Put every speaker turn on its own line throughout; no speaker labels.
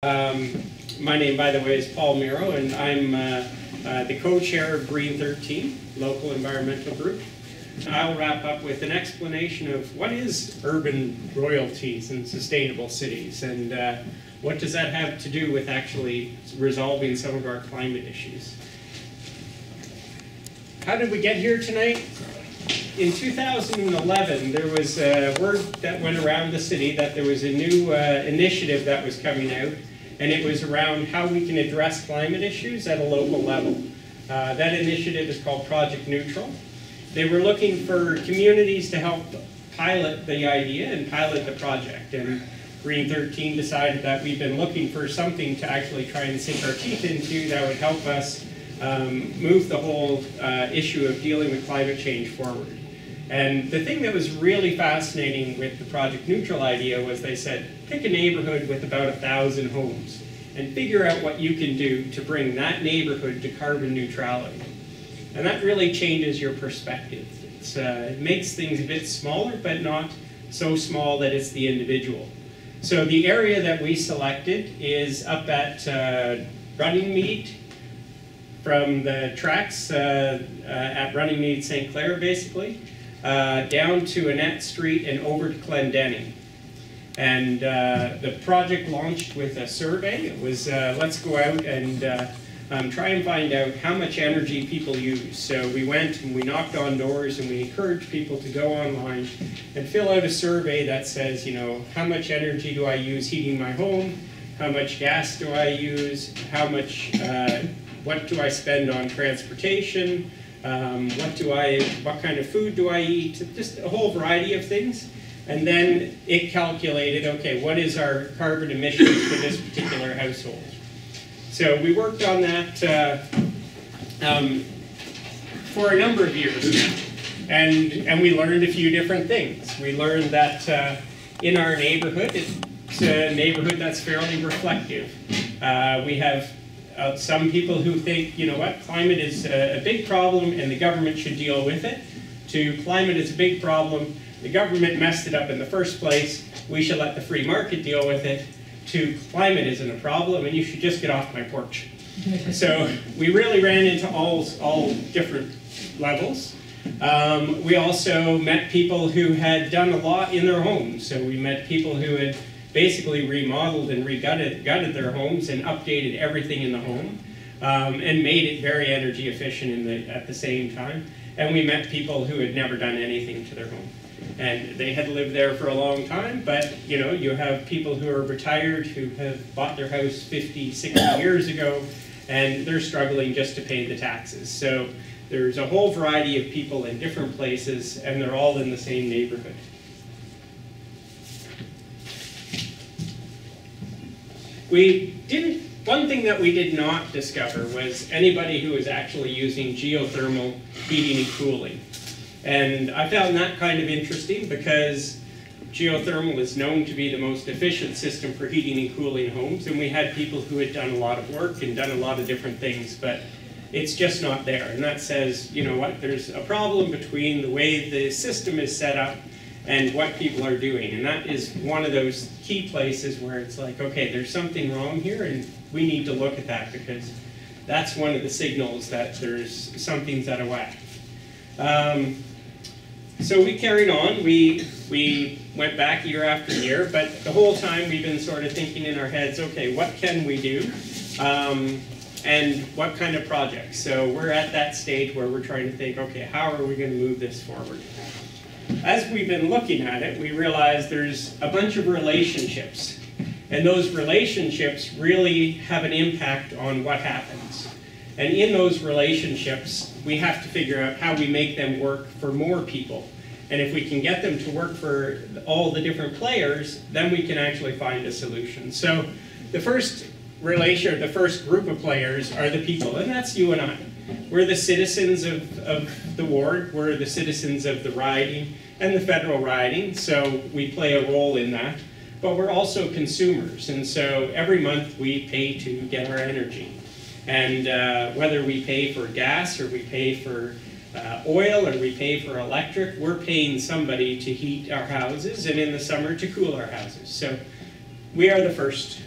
My name, by the way, is Paul Mero, and I'm the co-chair of Green 13, local environmental group. I'll wrap up with an explanation of what is urban royalties and sustainable cities, and what does that have to do with actually resolving some of our climate issues. How did we get here tonight? In 2011, there was word that went around the city that there was a new initiative that was coming out, and it was around how we can address climate issues at a local level. That initiative is called Project Neutral. They were looking for communities to help pilot the idea and pilot the project, and Green 13 decided that we've been looking for something to actually try and sink our teeth into that would help us move the whole issue of dealing with climate change forward. And the thing that was really fascinating with the Project Neutral idea was they said, pick a neighborhood with about 1,000 homes and figure out what you can do to bring that neighborhood to carbon neutrality. And that really changes your perspective. It makes things a bit smaller, but not so small that it's the individual. So the area that we selected is up at Runningmead, from the tracks at Runningmead St. Clair, basically, down to Annette Street and over to Clendenning. And the project launched with a survey. It was, let's go out and try and find out how much energy people use. So we went and we knocked on doors and we encouraged people to go online and fill out a survey that says, you know, how much energy do I use heating my home? How much gas do I use? How much, what do I spend on transportation? What kind of food do I eat? Just a whole variety of things. And then it calculated, okay, what is our carbon emissions for this particular household? So we worked on that for a number of years now. And we learned a few different things. We learned that in our neighborhood, it's a neighborhood that's fairly reflective. We have some people who think, you know what, climate is a big problem and the government should deal with it, to climate is a big problem, the government messed it up in the first place, we should let the free market deal with it, to climate isn't a problem and you should just get off my porch. So we really ran into all different levels. We also met people who had done a lot in their homes. So we met people who had basically remodeled and gutted their homes and updated everything in the home and made it very energy efficient at the same time. And we met people who had never done anything to their home. And they had lived there for a long time, but you know, you have people who are retired who have bought their house 50, 60 years ago, and they're struggling just to pay the taxes. So there's a whole variety of people in different places, and they're all in the same neighborhood. One thing that we did not discover was anybody who was actually using geothermal heating and cooling. And I found that kind of interesting because geothermal is known to be the most efficient system for heating and cooling homes, and we had people who had done a lot of work and done a lot of different things, but it's just not there. And that says, you know what, there's a problem between the way the system is set up and what people are doing. And that is one of those key places where it's like, okay, there's something wrong here and we need to look at that because that's one of the signals that there's something's out of whack. So we carried on. We went back year after year, but the whole time we've been sort of thinking in our heads, okay, what can we do? And what kind of projects? So we're at that stage where we're trying to think, okay, how are we going to move this forward? As we've been looking at it, we realize there's a bunch of relationships, and those relationships really have an impact on what happens. And in those relationships, we have to figure out how we make them work for more people. And if we can get them to work for all the different players, then we can actually find a solution. So the first relation, or the first group of players are the people, and that's you and I. We're the citizens of the ward, we're the citizens of the riding and the federal riding, so we play a role in that. But we're also consumers, and so every month we pay to get our energy. And whether we pay for gas or we pay for oil or we pay for electric, we're paying somebody to heat our houses and in the summer to cool our houses. So we are the first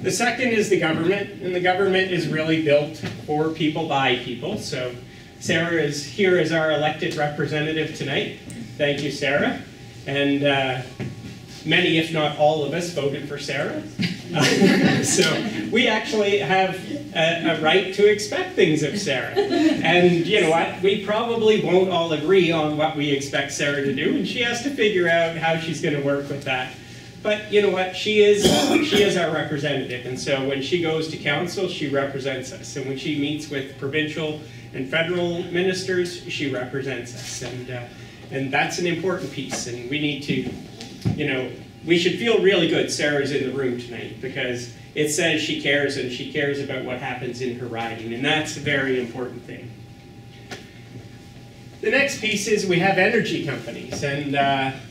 The second is the government, and the government is really built for people by people. So Sarah is here as our elected representative tonight. Thank you, Sarah. And many, if not all of us, voted for Sarah. So we actually have a right to expect things of Sarah. And you know what? We probably won't all agree on what we expect Sarah to do, and she has to figure out how she's going to work with that. But you know what? She is our representative, and so when she goes to council, she represents us. And when she meets with provincial and federal ministers, she represents us. And that's an important piece. And we need to, you know, we should feel really good Sarah's in the room tonight, because it says she cares, and she cares about what happens in her riding, and that's a very important thing. The next piece is we have energy companies, and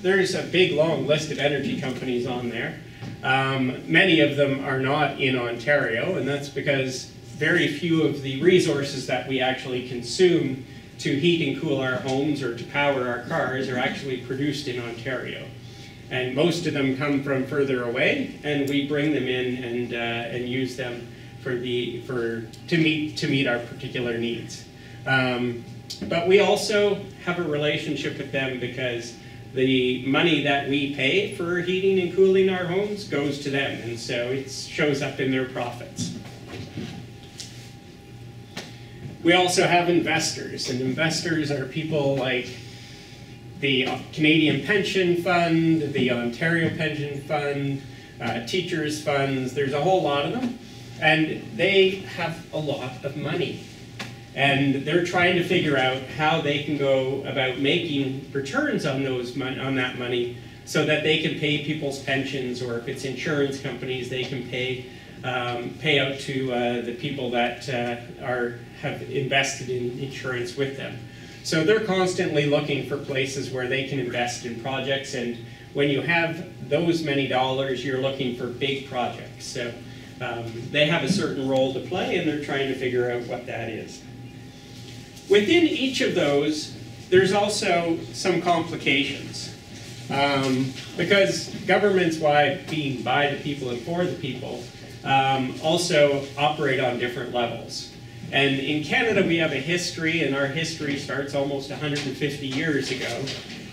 there's a big long list of energy companies on there. Many of them are not in Ontario, and that's because very few of the resources that we actually consume to heat and cool our homes or to power our cars are actually produced in Ontario. And most of them come from further away, and we bring them in and use them to meet our particular needs. But we also have a relationship with them because the money that we pay for heating and cooling our homes goes to them, and so it shows up in their profits. We also have investors, and investors are people like the Canadian Pension Fund, the Ontario Pension Fund, teachers' funds. There's a whole lot of them, and they have a lot of money. And they're trying to figure out how they can go about making returns on that money so that they can pay people's pensions, or if it's insurance companies, they can pay out to the people that have invested in insurance with them. So they're constantly looking for places where they can invest in projects, and when you have those many dollars, you're looking for big projects. So they have a certain role to play, and they're trying to figure out what that is. Within each of those, there's also some complications. Because governments, being by the people and for the people, also operate on different levels. And in Canada, we have a history, and our history starts almost 150 years ago.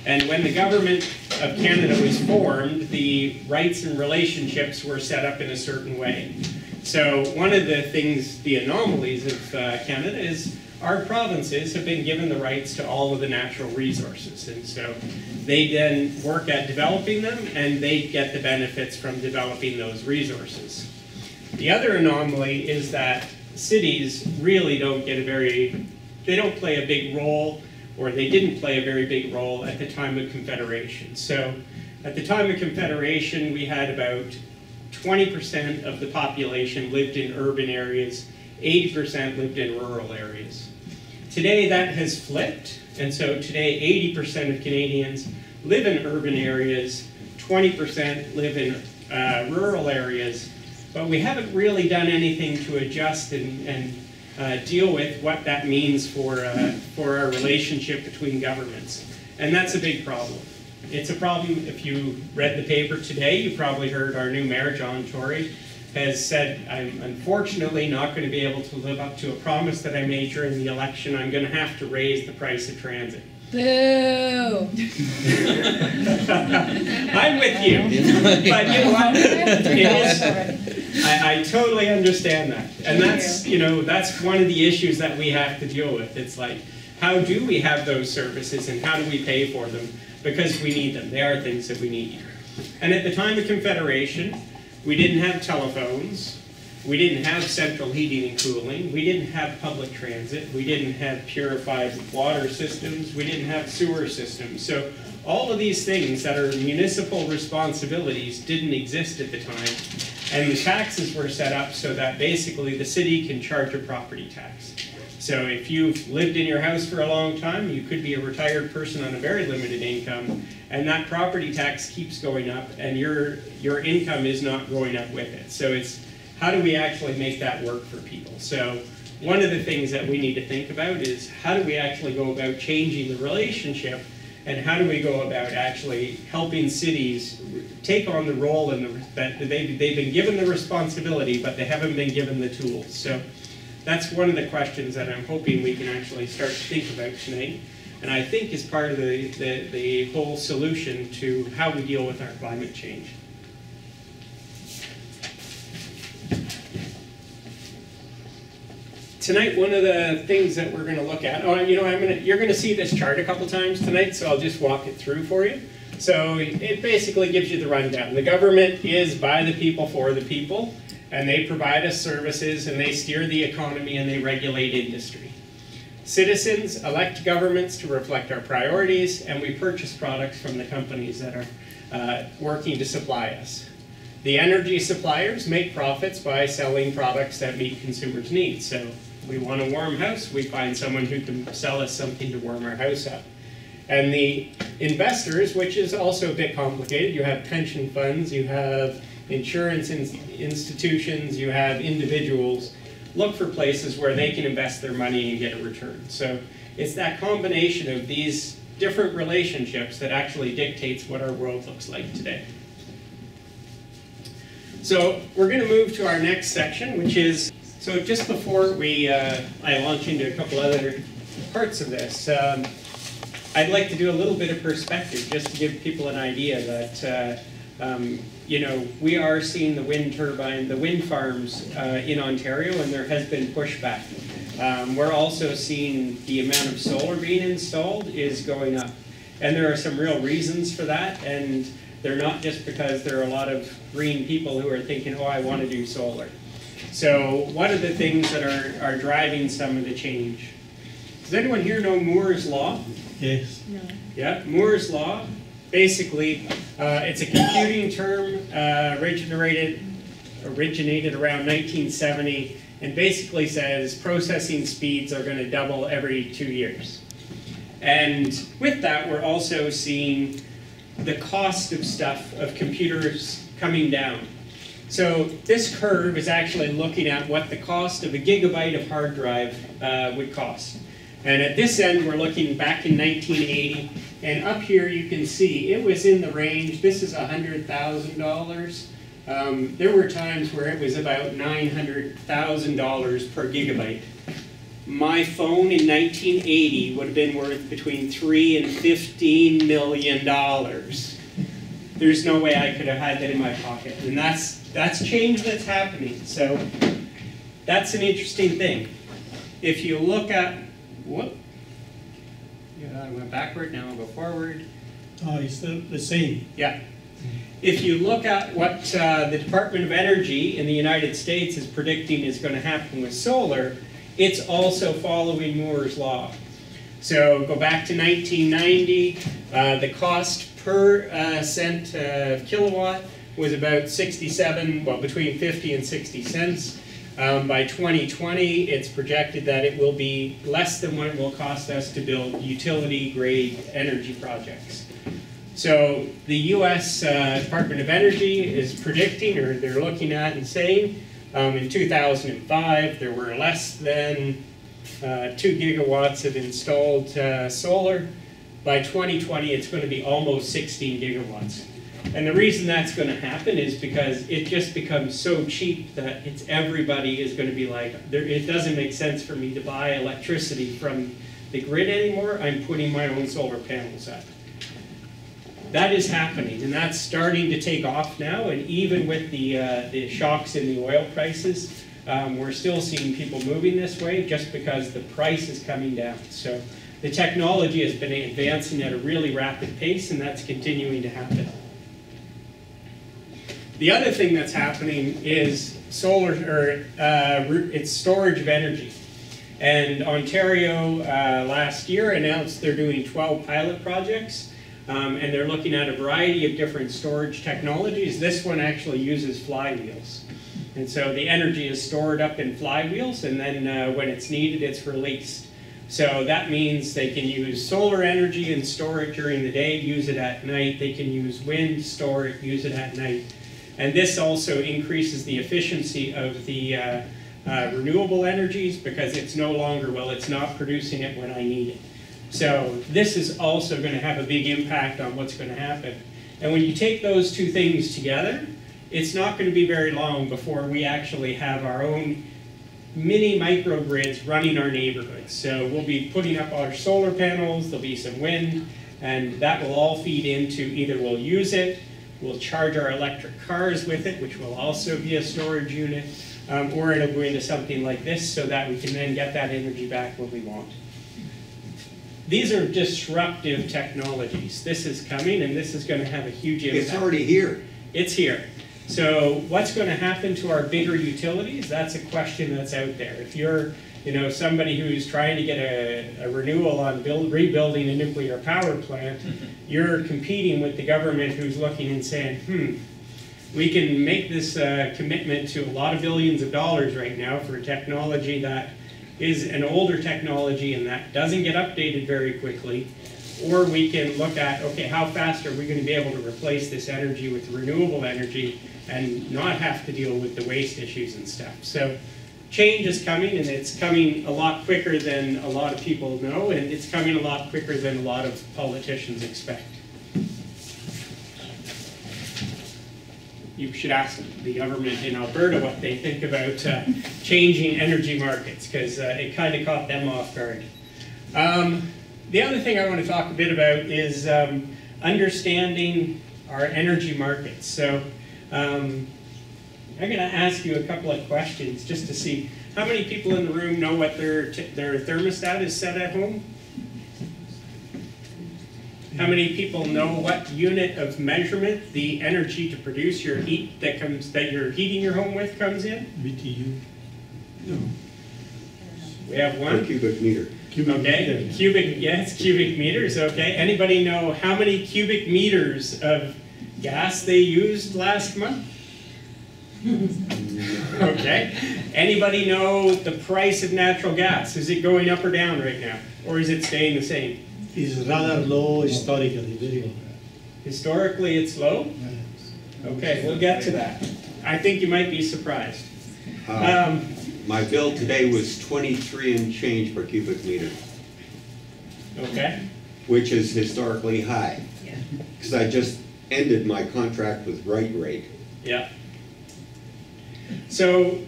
And when the government of Canada was formed, the rights and relationships were set up in a certain way. So one of the things, the anomalies of Canada is our provinces have been given the rights to all of the natural resources. And so they then work at developing them, and they get the benefits from developing those resources. The other anomaly is that cities really don't get they don't play a big role, or they didn't play a very big role at the time of Confederation. So at the time of Confederation, we had about 20% of the population lived in urban areas, 80% lived in rural areas. Today that has flipped, and so today 80% of Canadians live in urban areas, 20% live in rural areas, but we haven't really done anything to adjust and deal with what that means for our relationship between governments. And that's a big problem. It's a problem. If you read the paper today, you probably heard our new mayor, John Tory, has said, I'm unfortunately not going to be able to live up to a promise that I made during the election. I'm going to have to raise the price of transit.
Boo!
I'm with you. But you know what? I totally understand that. And that's, you know, that's one of the issues that we have to deal with. It's like, how do we have those services, and how do we pay for them? Because we need them. They are things that we need. And at the time of Confederation, we didn't have telephones, we didn't have central heating and cooling, we didn't have public transit, we didn't have purified water systems, we didn't have sewer systems. So all of these things that are municipal responsibilities didn't exist at the time. And the taxes were set up so that basically the city can charge a property tax. So if you've lived in your house for a long time, you could be a retired person on a very limited income, and that property tax keeps going up, and your income is not going up with it. So it's, how do we actually make that work for people? So one of the things that we need to think about is, how do we actually go about changing the relationship and how do we go about actually helping cities take on the role that they've been given the responsibility, but they haven't been given the tools. So that's one of the questions that I'm hoping we can actually start to think about tonight, and I think is part of the whole solution to how we deal with our climate change. Tonight, one of the things that we're going to look at, you're going to see this chart a couple times tonight, so I'll just walk it through for you. So it basically gives you the rundown. The government is by the people, for the people, and they provide us services, and they steer the economy, and they regulate industry. Citizens elect governments to reflect our priorities, and we purchase products from the companies that are working to supply us. The energy suppliers make profits by selling products that meet consumers' needs. So we want a warm house, we find someone who can sell us something to warm our house up. And the investors, which is also a bit complicated, you have pension funds, you have insurance institutions, you have individuals, look for places where they can invest their money and get a return. So it's that combination of these different relationships that actually dictates what our world looks like today. So we're going to move to our next section, which is, so just before I launch into a couple other parts of this, I'd like to do a little bit of perspective just to give people an idea that, we are seeing the wind farms in Ontario, and there has been pushback. We're also seeing the amount of solar being installed is going up. And there are some real reasons for that, and they're not just because there are a lot of green people who are thinking, oh, I want to do solar. So what are the things that are driving some of the change? Does anyone here know Moore's Law?
Yes.
No.
Yeah, Moore's Law. Basically, it's a computing term originated around 1970, and basically says processing speeds are going to double every 2 years. And with that, we're also seeing the cost of computers coming down. So this curve is actually looking at what the cost of a gigabyte of hard drive would cost. And at this end, we're looking back in 1980, and up here you can see it was in the range. This is $100,000. There were times where it was about $900,000 per gigabyte. My phone in 1980 would have been worth between $3 and $15 million. There's no way I could have had that in my pocket, and that's change that's happening. So that's an interesting thing. If you look at, I went backward, now I'll go forward.
Oh, it's the same.
Yeah. If you look at what the Department of Energy in the United States is predicting is going to happen with solar, it's also following Moore's Law. So go back to 1990, the cost per cent kilowatt was about between 50 and 60 cents. By 2020, it's projected that it will be less than what it will cost us to build utility-grade energy projects. So the US Department of Energy is predicting, or they're looking at and saying, in 2005, there were less than 2 gigawatts of installed solar. By 2020, it's going to be almost 16 gigawatts. And the reason that's going to happen is because it just becomes so cheap that everybody is going to be like, it doesn't make sense for me to buy electricity from the grid anymore. I'm putting my own solar panels up. That is happening, and that's starting to take off now. And even with the shocks in the oil prices, we're still seeing people moving this way just because the price is coming down. So the technology has been advancing at a really rapid pace, and that's continuing to happen. The other thing that's happening is solar, it's storage of energy. And Ontario last year announced they're doing 12 pilot projects, and they're looking at a variety of different storage technologies. This one actually uses flywheels. And so the energy is stored up in flywheels, and then when it's needed, it's released. So that means they can use solar energy and store it during the day, use it at night. They can use wind, store it, use it at night. And this also increases the efficiency of the renewable energies because it's no longer, well, it's not producing it when I need it. So this is also going to have a big impact on what's going to happen. And when you take those two things together, it's not going to be very long before we actually have our own mini microgrids running our neighborhoods. So we'll be putting up our solar panels, there'll be some wind, and that will all feed into either we'll use it, we'll charge our electric cars with it, which will also be a storage unit, or it'll go into something like this so that we can then get that energy back when we want. These are disruptive technologies. This is coming, and this is going to have a huge impact.
It's already here.
It's here. So what's going to happen to our bigger utilities? That's a question that's out there. If you're somebody who's trying to get a renewal on rebuilding a nuclear power plant, you're competing with the government who's looking and saying, we can make this commitment to a lot of billions of dollars right now for a technology that is an older technology and that doesn't get updated very quickly. Or we can look at, okay, how fast are we going to be able to replace this energy with renewable energy and not have to deal with the waste issues and stuff. So change is coming, and it's coming a lot quicker than a lot of people know, and it's coming a lot quicker than a lot of politicians expect. You should ask the government in Alberta what they think about changing energy markets, because it kind of caught them off guard. The other thing I want to talk a bit about is understanding our energy markets. So I'm going to ask you a couple of questions just to see how many people in the room know what their thermostat is set at home? How many people know what unit of measurement the energy to produce your heat that you're heating your home with comes in?
BTU. No.
We have one.
Per cubic meter.
Okay, cubic meters, okay. Anybody know how many cubic meters of gas they used last month? Okay. Anybody know the price of natural gas? Is it going up or down right now? Or is it staying the same?
It's rather low historically, very low.
Historically, it's low? Okay, we'll get to that. I think you might be surprised.
My bill today was 23 and change per cubic meter.
Okay.
Which is historically high. Because I just ended my contract with Right Rate.
Yeah. So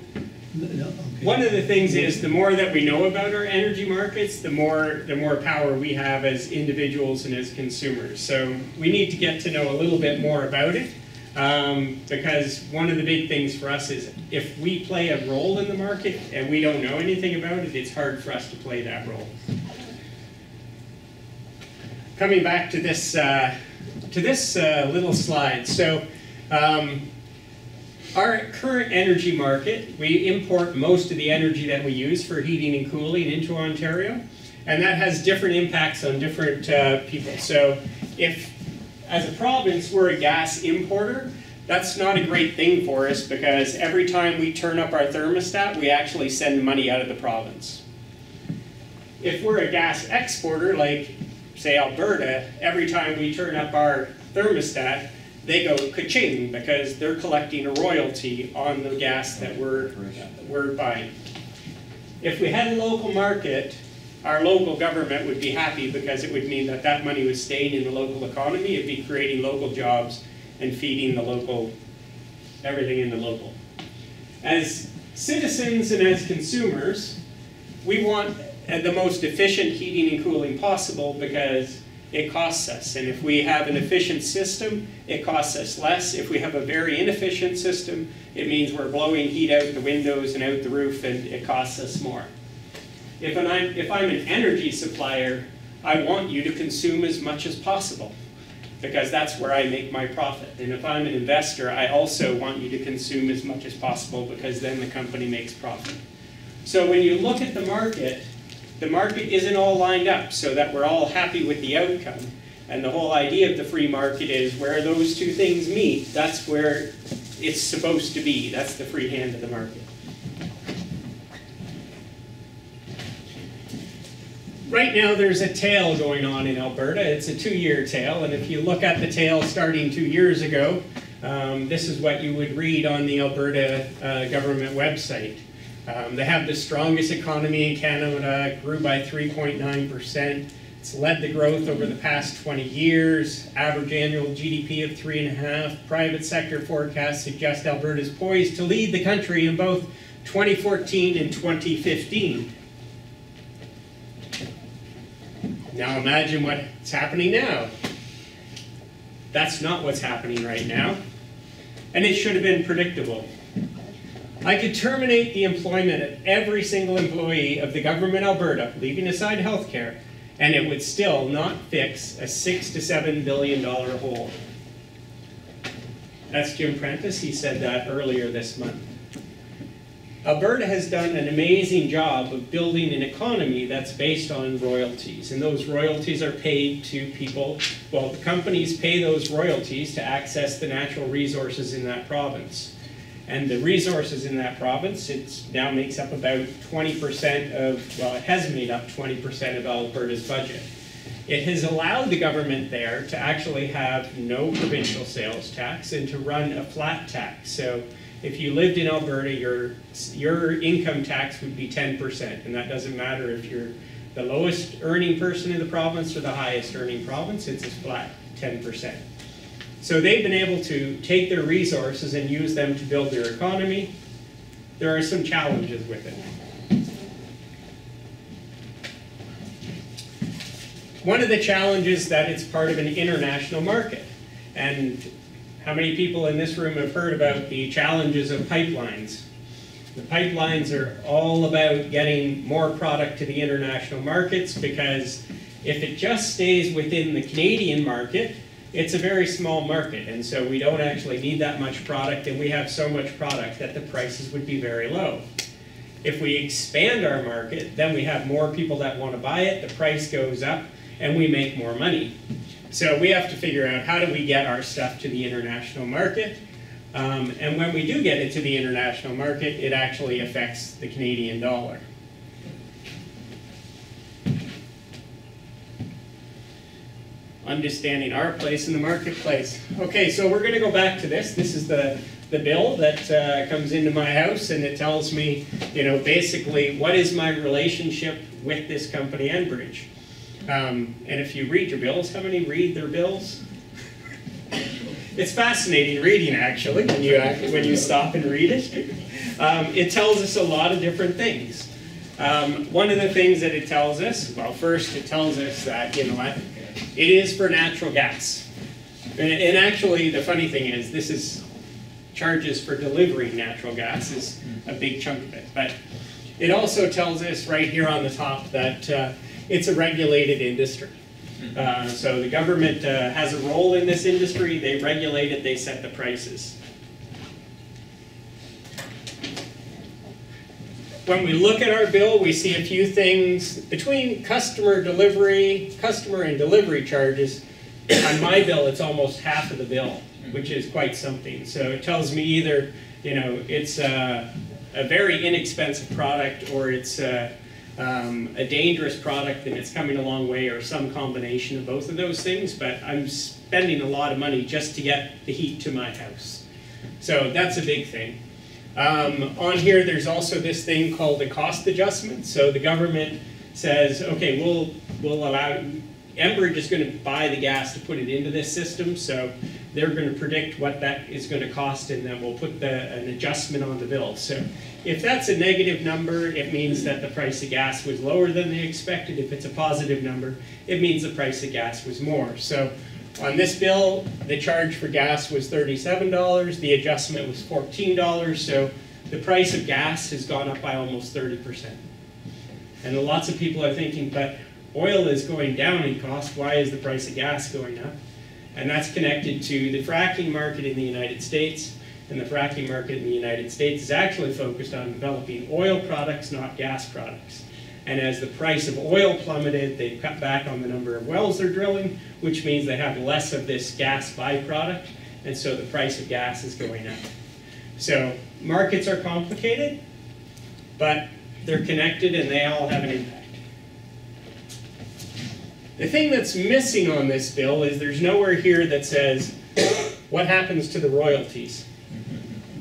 one of the things is the more that we know about our energy markets, the more power we have as individuals and as consumers. So we need to get to know a little bit more about it. Because one of the big things for us is if we play a role in the market and we don't know anything about it, it's hard for us to play that role. Coming back to this little slide. So our current energy market, we import most of the energy that we use for heating and cooling into Ontario, and that has different impacts on different people. So if as a province, we're a gas importer. That's not a great thing for us because every time we turn up our thermostat, we actually send money out of the province. If we're a gas exporter, like say Alberta, every time we turn up our thermostat, they go ka-ching because they're collecting a royalty on the gas that we're buying. If we had a local market, our local government would be happy because it would mean that that money was staying in the local economy. It'd be creating local jobs and feeding the local, everything in the local. As citizens and as consumers, we want the most efficient heating and cooling possible because it costs us. And if we have an efficient system, it costs us less. If we have a very inefficient system, it means we're blowing heat out the windows and out the roof and it costs us more. If I'm an energy supplier, I want you to consume as much as possible because that's where I make my profit. And if I'm an investor, I also want you to consume as much as possible because then the company makes profit. So when you look at the market isn't all lined up so that we're all happy with the outcome. And the whole idea of the free market is where those two things meet, that's where it's supposed to be. That's the free hand of the market. Right now there's a tail going on in Alberta. It's a 2-year tail, and if you look at the tail starting 2 years ago, this is what you would read on the Alberta government website. They have the strongest economy in Canada, grew by 3.9%. It's led the growth over the past 20 years, average annual GDP of 3.5. Private sector forecasts suggest Alberta is poised to lead the country in both 2014 and 2015. Now imagine what's happening now. That's not what's happening right now, and it should have been predictable. I could terminate the employment of every single employee of the government of Alberta, leaving aside healthcare, and it would still not fix a $6 to $7 billion hole. That's Jim Prentice. He said that earlier this month. Alberta has done an amazing job of building an economy that's based on royalties, and those royalties are paid to people. Well, the companies pay those royalties to access the natural resources in that province. And the resources in that province, it now makes up about 20% of, well, it has made up 20% of Alberta's budget. It has allowed the government there to actually have no provincial sales tax and to run a flat tax. So if you lived in Alberta, your income tax would be 10%, and that doesn't matter if you're the lowest earning person in the province or the highest earning province, it's a flat 10%. So they've been able to take their resources and use them to build their economy. There are some challenges with it. One of the challenges is that it's part of an international market. And how many people in this room have heard about the challenges of pipelines? The pipelines are all about getting more product to the international markets, because if it just stays within the Canadian market, it's a very small market, and so we don't actually need that much product, and we have so much product that the prices would be very low. If we expand our market, then we have more people that want to buy it, the price goes up, and we make more money. So we have to figure out, how do we get our stuff to the international market? And when we do get it to the international market, it actually affects the Canadian dollar. Understanding our place in the marketplace. Okay, so we're going to go back to this. This is the bill that comes into my house, and it tells me, basically what is my relationship with this company, Enbridge. And if you read your bills, how many read their bills? It's fascinating reading, actually, when you stop and read it. It tells us a lot of different things. One of the things that it tells us, well, first it tells us that, it is for natural gas. And actually, the funny thing is, this is charges for delivering natural gas is a big chunk of it. But it also tells us right here on the top that it's a regulated industry. So the government has a role in this industry. They regulate it, they set the prices. When we look at our bill, we see a few things. Between customer and delivery charges, on my bill, it's almost half of the bill, which is quite something. So it tells me either, it's a very inexpensive product, or it's a dangerous product and it's coming a long way, or some combination of both of those things. But I'm spending a lot of money just to get the heat to my house. So that's a big thing. On here, there's also this thing called a cost adjustment. So the government says, okay, we'll allow, Enbridge is going to buy the gas to put it into this system, so they're going to predict what that is going to cost, and then we'll put an adjustment on the bill. So if that's a negative number, it means that the price of gas was lower than they expected. If it's a positive number, it means the price of gas was more. So on this bill, the charge for gas was $37, the adjustment was $14, so the price of gas has gone up by almost 30%. And lots of people are thinking, but oil is going down in cost, why is the price of gas going up? And that's connected to the fracking market in the United States, and the fracking market in the United States is actually focused on developing oil products, not gas products. And as the price of oil plummeted, they cut back on the number of wells they're drilling, which means they have less of this gas byproduct, and so the price of gas is going up. So markets are complicated, but they're connected and they all have an impact. The thing that's missing on this bill is there's nowhere here that says what happens to the royalties.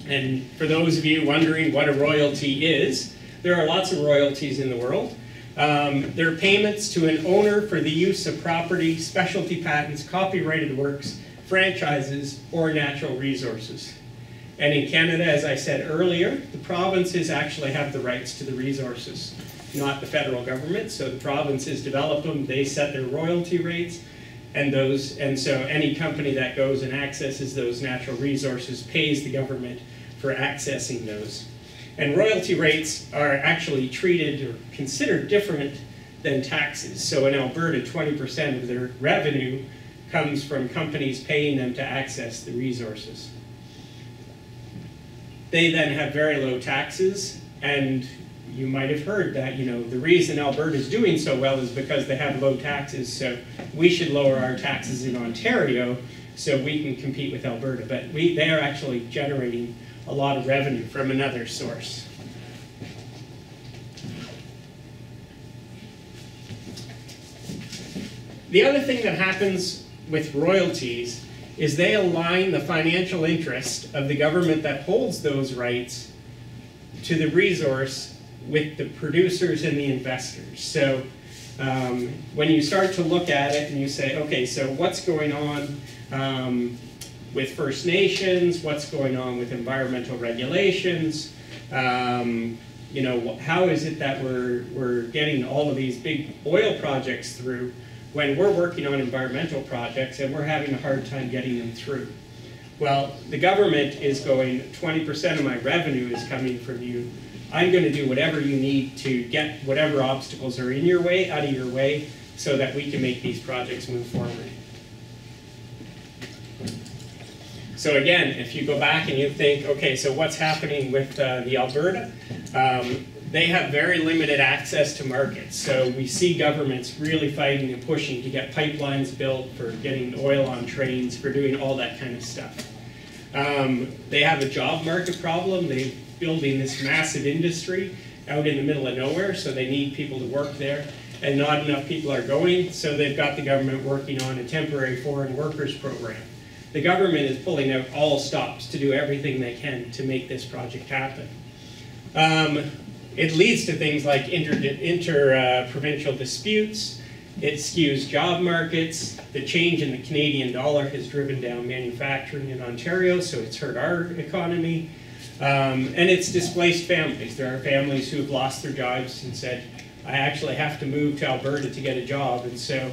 And for those of you wondering what a royalty is, there are lots of royalties in the world. They're payments to an owner for the use of property, specialty patents, copyrighted works, franchises, or natural resources. And in Canada, as I said earlier, the provinces actually have the rights to the resources, not the federal government. So the provinces develop them, they set their royalty rates, and so any company that goes and accesses those natural resources pays the government for accessing those. And royalty rates are actually treated or considered different than taxes. So in Alberta, 20% of their revenue comes from companies paying them to access the resources. They then have very low taxes, and you might have heard that, the reason Alberta is doing so well is because they have low taxes, so we should lower our taxes in Ontario so we can compete with Alberta. But they are actually generating a lot of revenue from another source. The other thing that happens with royalties is they align the financial interest of the government that holds those rights to the resource with the producers and the investors. So when you start to look at it and you say, okay, so what's going on with First Nations, what's going on with environmental regulations, how is it that we're getting all of these big oil projects through when we're working on environmental projects and we're having a hard time getting them through? Well, the government is going, 20% of my revenue is coming from you. I'm going to do whatever you need to get whatever obstacles are in your way, out of your way, so that we can make these projects move forward. So again, if you go back and you think, okay, so what's happening with the Alberta? They have very limited access to markets. So we see governments really fighting and pushing to get pipelines built, for getting oil on trains, for doing all that kind of stuff. They have a job market problem. They're building this massive industry out in the middle of nowhere, so they need people to work there, and not enough people are going, so they've got the government working on a temporary foreign workers program. The government is pulling out all stops to do everything they can to make this project happen. It leads to things like inter-provincial disputes. It skews job markets. The change in the Canadian dollar has driven down manufacturing in Ontario, so it's hurt our economy. And it's displaced families. There are families who have lost their jobs and said, I actually have to move to Alberta to get a job, and so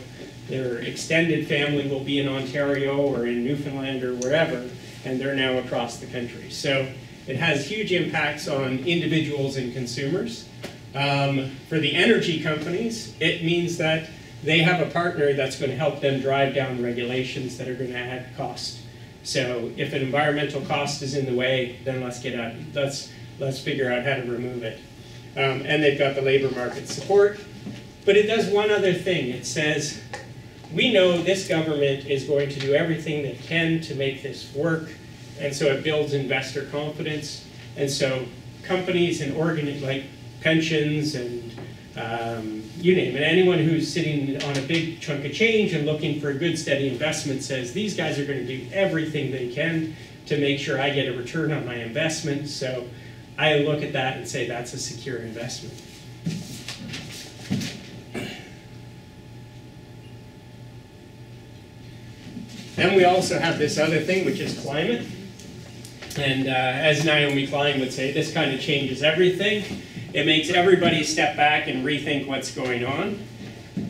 their extended family will be in Ontario or in Newfoundland or wherever, and they're now across the country. So it has huge impacts on individuals and consumers. For the energy companies, it means that they have a partner that's going to help them drive down regulations that are going to add cost. So if an environmental cost is in the way, then let's figure out how to remove it. And they've got the labor market support. But it does one other thing. It says, we know this government is going to do everything they can to make this work, and so it builds investor confidence. And so companies and like pensions and you name it, anyone who's sitting on a big chunk of change and looking for a good steady investment says, these guys are going to do everything they can to make sure I get a return on my investment. So I look at that and say that's a secure investment. Then we also have this other thing, which is climate. And as Naomi Klein would say, this kind of changes everything. It makes everybody step back and rethink what's going on.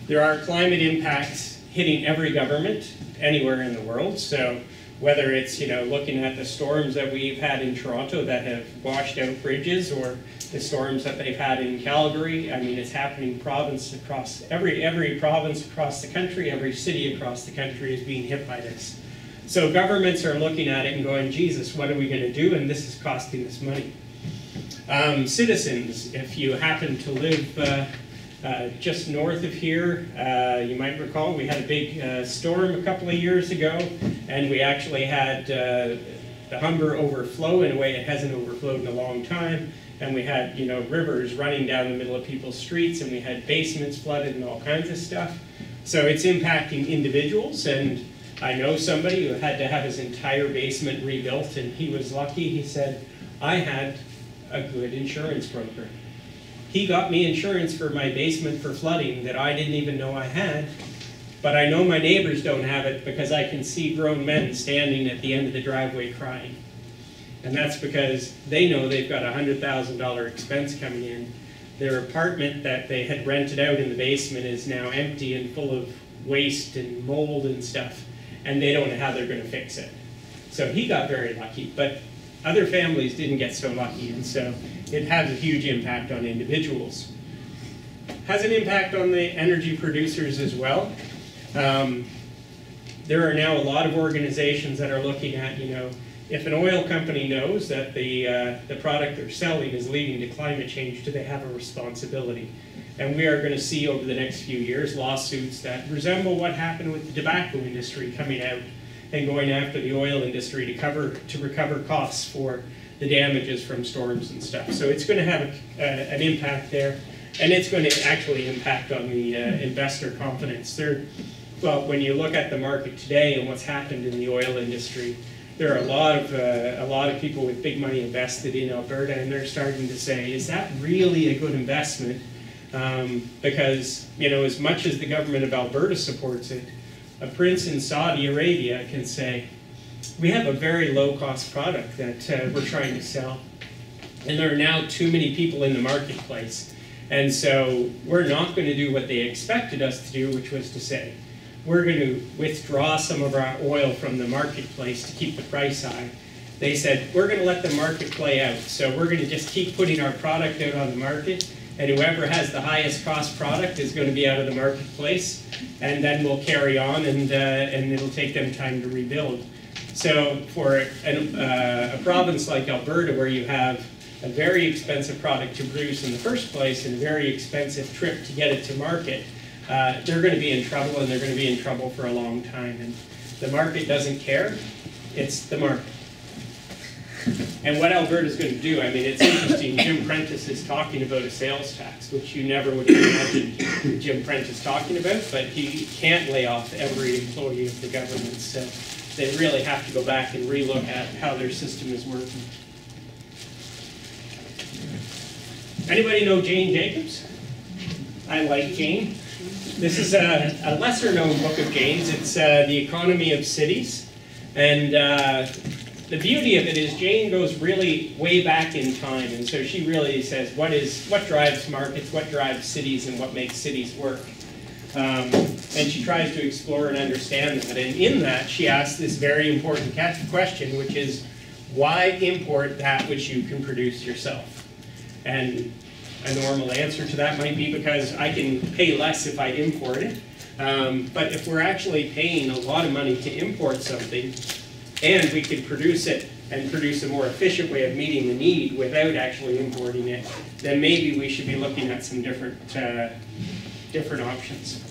There are climate impacts hitting every government anywhere in the world. So whether it's looking at the storms that we've had in Toronto that have washed out bridges, or the storms that they've had in Calgary, I mean, it's happening province across every province across the country, every city across the country is being hit by this. So governments are looking at it and going, Jesus, what are we going to do? And this is costing us money. Citizens, if you happen to live just north of here, you might recall we had a big storm a couple of years ago, and we actually had the Humber overflow in a way it hasn't overflowed in a long time, and we had rivers running down the middle of people's streets, and we had basements flooded and all kinds of stuff. So it's impacting individuals, and I know somebody who had to have his entire basement rebuilt, and he was lucky. He said, I had a good insurance broker. He got me insurance for my basement for flooding that I didn't even know I had. But I know my neighbors don't have it because I can see grown men standing at the end of the driveway crying. And that's because they know they've got a $100,000 expense coming in. Their apartment that they had rented out in the basement is now empty and full of waste and mold and stuff, and they don't know how they're going to fix it. So he got very lucky, but other families didn't get so lucky, and so it has a huge impact on individuals. Has an impact on the energy producers as well. There are now a lot of organizations that are looking at, if an oil company knows that the product they're selling is leading to climate change, do they have a responsibility? And we are going to see over the next few years lawsuits that resemble what happened with the tobacco industry coming out and going after the oil industry to recover costs for the damages from storms and stuff. So it's going to have an impact there, and it's going to actually impact on the investor confidence. Well, when you look at the market today and what's happened in the oil industry, there are a lot of people with big money invested in Alberta, and they're starting to say, is that really a good investment? Because, as much as the government of Alberta supports it, a prince in Saudi Arabia can say, we have a very low-cost product that we're trying to sell, and there are now too many people in the marketplace. And so we're not going to do what they expected us to do, which was to say, we're going to withdraw some of our oil from the marketplace to keep the price high. They said, we're going to let the market play out. So we're going to just keep putting our product out on the market, and whoever has the highest cost product is going to be out of the marketplace, and then we'll carry on, and it'll take them time to rebuild. So for a province like Alberta, where you have a very expensive product to produce in the first place and a very expensive trip to get it to market, they're going to be in trouble, and they're going to be in trouble for a long time. And the market doesn't care. It's the market. And what Alberta's going to do, it's interesting. Jim Prentice is talking about a sales tax, which you never would have imagined Jim Prentice talking about, but he can't lay off every employee of the government. So they really have to go back and relook at how their system is working. Anybody know Jane Jacobs? I like Jane. This is a lesser-known book of Jane's. It's The Economy of Cities. And the beauty of it is Jane goes really way back in time. And so she really says, what drives markets, what drives cities, and what makes cities work. And she tries to explore and understand that. And in that, she asks this very important question, which is, why import that which you can produce yourself? And a normal answer to that might be because I can pay less if I import it. But if we're actually paying a lot of money to import something, and we can produce it and produce a more efficient way of meeting the need without actually importing it, then maybe we should be looking at some different options.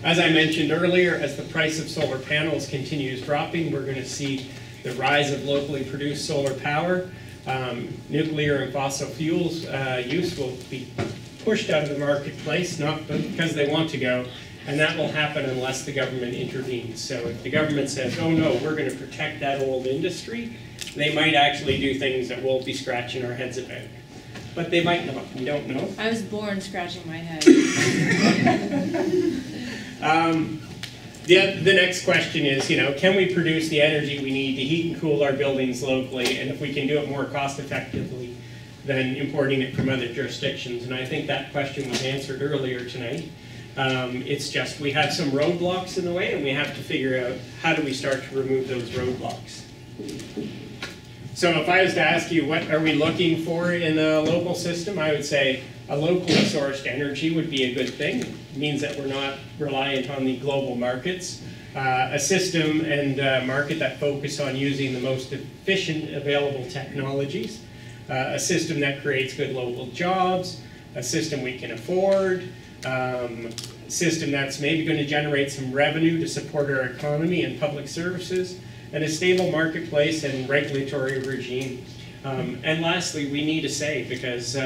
As I mentioned earlier, as the price of solar panels continues dropping, we're going to see the rise of locally produced solar power. Nuclear and fossil fuels use will be pushed out of the marketplace, not because they want to go, and that will happen unless the government intervenes. So if the government says, oh no, we're going to protect that old industry, they might actually do things that we'll be scratching our heads about. But they might not, we don't know.
I was born scratching my head.
The next question is, can we produce the energy we need to heat and cool our buildings locally, and if we can do it more cost effectively than importing it from other jurisdictions? And I think that question was answered earlier tonight. It's just we have some roadblocks in the way, and we have to figure out how do we start to remove those roadblocks. So if I was to ask you what are we looking for in a local system, I would say a locally sourced energy would be a good thing. It means that we're not reliant on the global markets. A system and market that focus on using the most efficient available technologies. A system that creates good local jobs. A system we can afford. A system that's maybe going to generate some revenue to support our economy and public services. And a stable marketplace and regulatory regime. And lastly, we need a say, because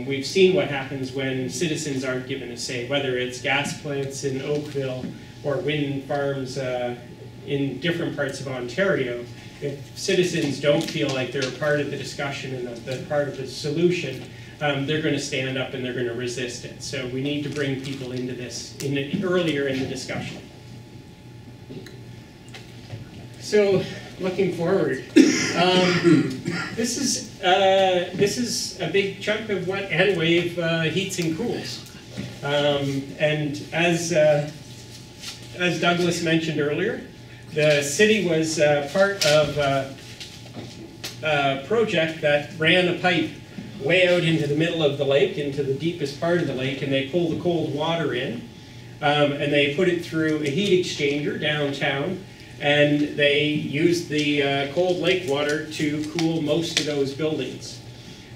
we've seen what happens when citizens aren't given a say, whether it's gas plants in Oakville or wind farms in different parts of Ontario. if citizens don't feel like they're a part of the discussion and they're part of the solution, they're going to stand up and they're going to resist it. So we need to bring people into this earlier in the discussion. So looking forward, this is a big chunk of what Enwave heats and cools. And as Douglas mentioned earlier, the city was part of a project that ran a pipe way out into the middle of the lake, into the deepest part of the lake, and they pulled the cold water in, and they put it through a heat exchanger downtown, and they used the cold lake water to cool most of those buildings.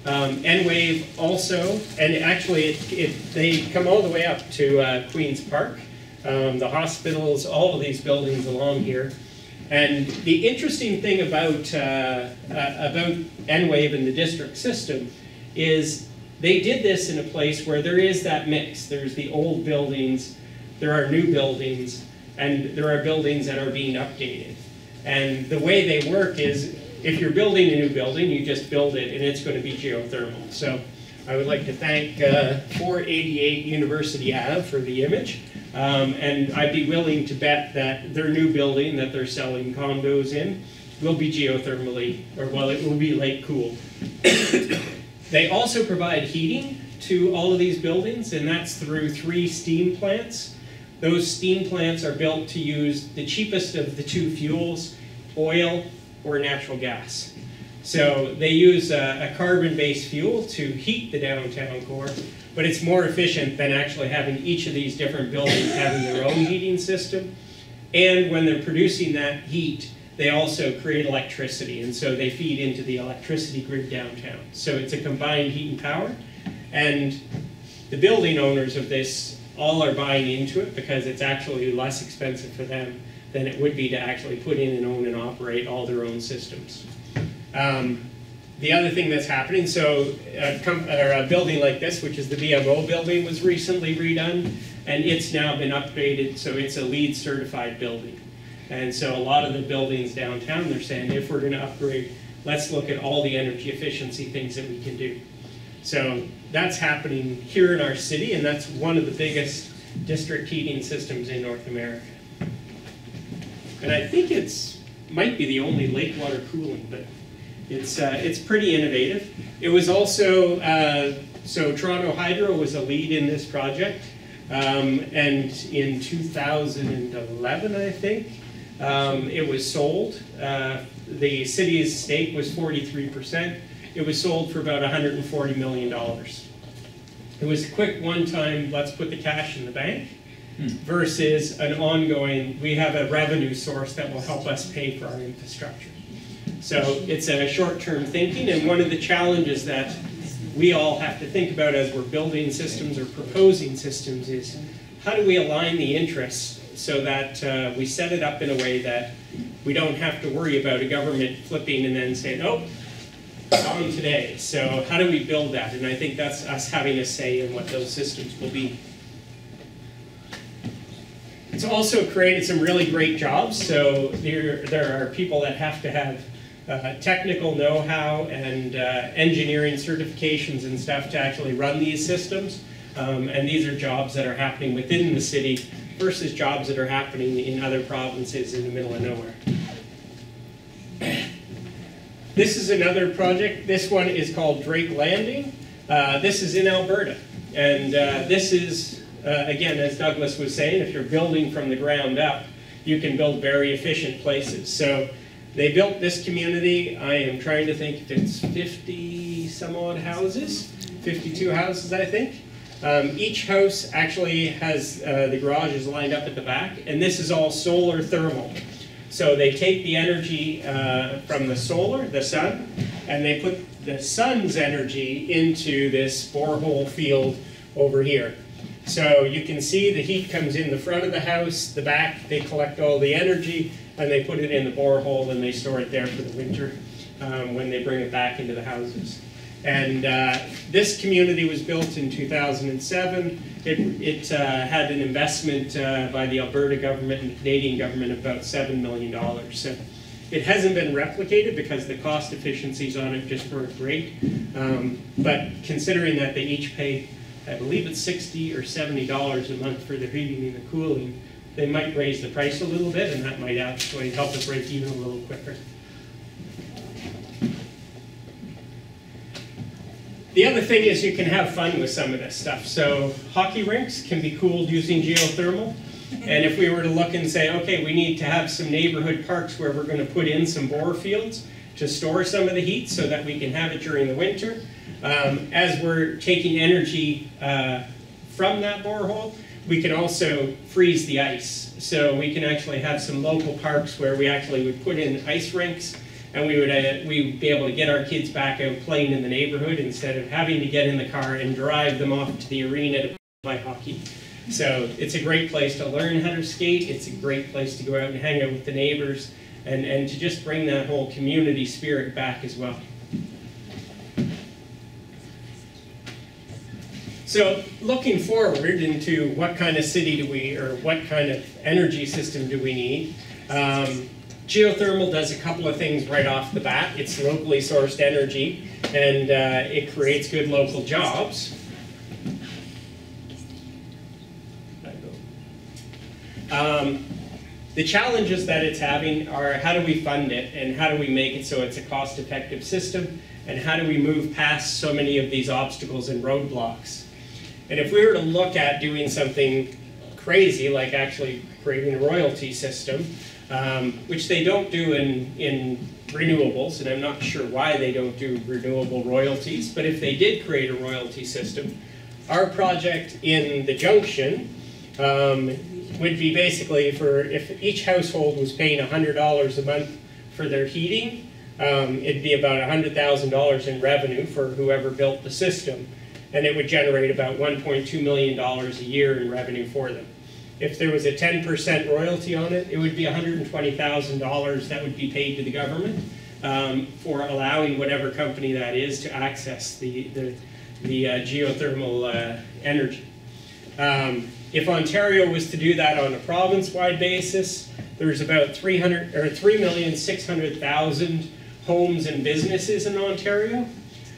Enwave also, and actually they come all the way up to Queen's Park, the hospitals, all of these buildings along here. And the interesting thing about Enwave and the district system is they did this in a place where there is that mix. There's the old buildings, there are new buildings, and there are buildings that are being updated. And the way they work is, if you're building a new building, you just build it and it's going to be geothermal. So I would like to thank 488 University Ave for the image. And I'd be willing to bet that their new building that they're selling condos in will be geothermally, or well, it will be lake cooled. They also provide heating to all of these buildings, and that's through 3 steam plants. Those steam plants are built to use the cheapest of the 2 fuels, oil or natural gas. So they use a carbon-based fuel to heat the downtown core, but it's more efficient than actually having each of these different buildings having their own heating system. And when they're producing that heat, they also create electricity, and so they feed into the electricity grid downtown. So it's a combined heat and power, and the building owners of this all are buying into it because it's actually less expensive for them than it would be to actually put in and own and operate all their own systems. The other thing that's happening, so a building like this, which is the BMO building, was recently redone, and it's now been upgraded, so it's a LEED certified building. And so a lot of the buildings downtown, they're saying, if we're going to upgrade, let's look at all the energy efficiency things that we can do. So that's happening here in our city, and that's one of the biggest district heating systems in North America. And I think might be the only lake water cooling, but it's pretty innovative. It was also, so Toronto Hydro was a lead in this project, and in 2011, I think, it was sold. The city's stake was 43%. It was sold for about $140 million. It was a quick one-time, let's put the cash in the bank, versus an ongoing, we have a revenue source that will help us pay for our infrastructure. So it's a short-term thinking, and one of the challenges that we all have to think about as we're building systems or proposing systems is, how do we align the interests so that we set it up in a way that we don't have to worry about a government flipping and then saying, oh, it's on today. So how do we build that? And I think that's us having a say in what those systems will be. It's also created some really great jobs. So there are people that have to have technical know-how and engineering certifications and stuff to actually run these systems. And these are jobs that are happening within the city versus jobs that are happening in other provinces in the middle of nowhere. This is another project. This one is called Drake Landing. This is in Alberta. And this is, again, as Douglas was saying, if you're building from the ground up, you can build very efficient places. So they built this community. I am trying to think if it's 50 some odd houses, 52 houses, I think. Each house actually has the garages lined up at the back, and this is all solar thermal. So they take the energy from the solar, the sun, and they put the sun's energy into this borehole field over here. So you can see the heat comes in the front of the house, the back, they collect all the energy, and they put it in the borehole, and they store it there for the winter when they bring it back into the houses. And this community was built in 2007. It had an investment by the Alberta government and the Canadian government of about $7 million. So It hasn't been replicated because the cost efficiencies on it just weren't great. But considering that they each pay, I believe it's $60 or $70 a month for the heating and the cooling, they might raise the price a little bit, and that might actually help it break even a little quicker. The other thing is you can have fun with some of this stuff. So hockey rinks can be cooled using geothermal. And if we were to look and say, okay, we need to have some neighborhood parks where we're going to put in some bore fields to store some of the heat so that we can have it during the winter. As we're taking energy from that borehole, we can also freeze the ice. So we can actually have some local parks where we actually would put in ice rinks, and we'd be able to get our kids back out playing in the neighborhood instead of having to get in the car and drive them off to the arena to play hockey. So it's a great place to learn how to skate. It's a great place to go out and hang out with the neighbors and to just bring that whole community spirit back as well. So looking forward into what kind of city do we, or what kind of energy system do we need, geothermal does a couple of things right off the bat. It's locally sourced energy, and it creates good local jobs. The challenges that it's having are how do we fund it, and how do we make it so it's a cost-effective system, and how do we move past so many of these obstacles and roadblocks. And if we were to look at doing something crazy, like actually creating a royalty system, which they don't do in renewables, and I'm not sure why they don't do renewable royalties, but if they did create a royalty system, our project in the junction would be basically for, if each household was paying $100 a month for their heating, it'd be about $100,000 in revenue for whoever built the system, and it would generate about $1.2 million a year in revenue for them. If there was a 10% royalty on it, it would be $120,000 that would be paid to the government for allowing whatever company that is to access the geothermal energy. If Ontario was to do that on a province-wide basis, there's about 3,600,000 homes and businesses in Ontario.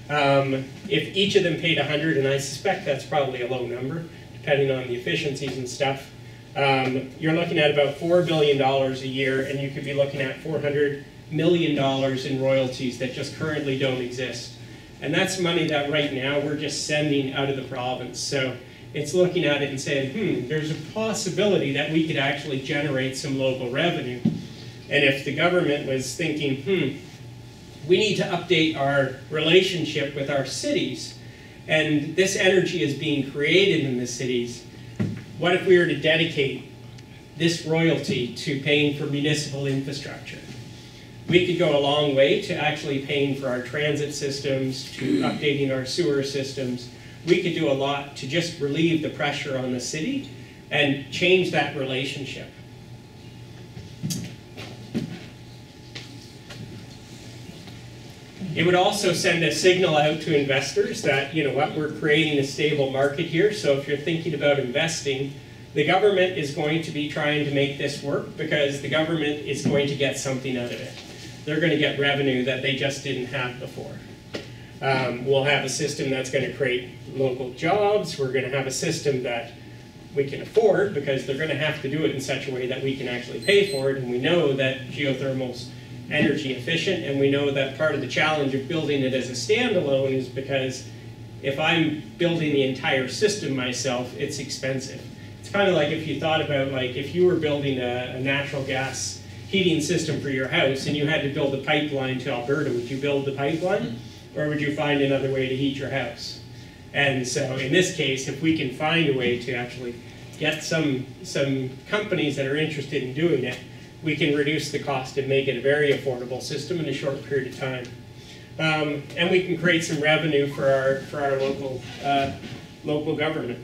If each of them paid 100, and I suspect that's probably a low number, depending on the efficiencies and stuff, you're looking at about $4 billion a year, and you could be looking at $400 million in royalties that just currently don't exist. And that's money that right now we're just sending out of the province. So it's looking at it and saying, there's a possibility that we could actually generate some local revenue. And if the government was thinking, we need to update our relationship with our cities, and this energy is being created in the cities, what if we were to dedicate this royalty to paying for municipal infrastructure? We could go a long way to actually paying for our transit systems, to updating our sewer systems. We could do a lot to just relieve the pressure on the city and change that relationship. It would also send a signal out to investors that, you know what, we're creating a stable market here. So if you're thinking about investing, the government is going to be trying to make this work because the government is going to get something out of it. They're going to get revenue that they just didn't have before. We'll have a system that's going to create local jobs. We're going to have a system that we can afford because they're going to have to do it in such a way that we can actually pay for it. And we know that geothermal's energy efficient, and we know that part of the challenge of building it as a standalone is because if I'm building the entire system myself, it's expensive. It's kind of like if you thought about, like, if you were building a natural gas heating system for your house and you had to build a pipeline to Alberta, would you build the pipeline? Or would you find another way to heat your house? And so in this case, if we can find a way to actually get some companies that are interested in doing it, we can reduce the cost and make it a very affordable system in a short period of time. And we can create some revenue for our local government.